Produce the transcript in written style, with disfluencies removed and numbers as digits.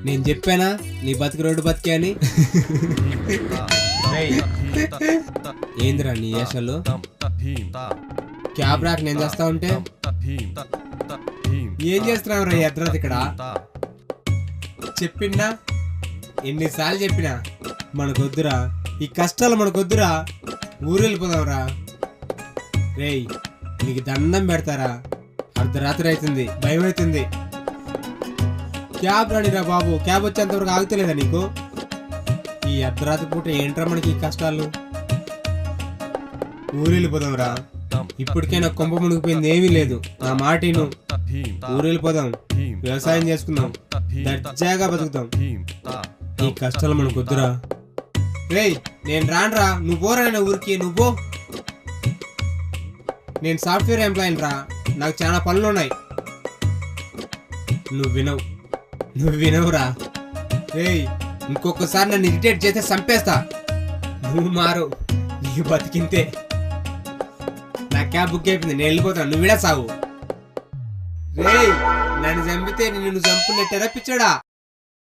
నేను చెప్పానా నీ బతుకు రోడ్డు బతికే అని. ఏందిరా నీ వేషాలు? క్యాబ్ రాక నేను చేస్తా ఉంటే ఏం చేస్తున్నావు రా అర్ధరాత్రి ఇక్కడ? చెప్పిండా ఎన్నిసార్లు చెప్పినా మనకొద్దురా, ఈ కష్టాలు మనకొద్దురా, ఊరు వెళ్ళిపోదాంరా. రేయ్ నీకు దండం పెడతారా, అర్ధరాత్రి అవుతుంది, భయం అవుతుంది. క్యాబ్ రానిరా బాబు, క్యాబ్ వచ్చేంతవరకు ఆగుతలేదా నీకు? ఈ అర్ధరాత్రి పూట ఏంట్రా మనకి ఈ కష్టాలు? ఊరు వెళ్ళిపోదాంరా. ఇప్పటికైనా కొంప మునిగిపోయింది ఏమీ లేదు, నా మాటను. ఊరు వెళ్ళిపోదాం, వ్యవసాయం చేసుకుందాం, దర్జాగా బతుకుతాం. ఈ కష్టాలు మనకు వద్దురా. రేయ్ నేను రానురా, నువ్వు పోరా ఊరికి, నువ్వు పో. నేను సాఫ్ట్వేర్ ఎంప్లాయీని రా, నాకు చాలా పనులు ఉన్నాయి. నువ్వు వినవురా. రేయ్ ఇంకొకసారి నన్ను ఇరిటేట్ చేస్తే చంపేస్తా. నువ్వు మారు, నీ బతికింతే. నా క్యాబ్ బుక్ అయిపోయింది, నేను వెళ్ళిపోతాను, నువ్వు విడా సాగు. రేయ్ నన్ను చంపితే నిన్ను చంపునట్టేరా పిచ్చోడా?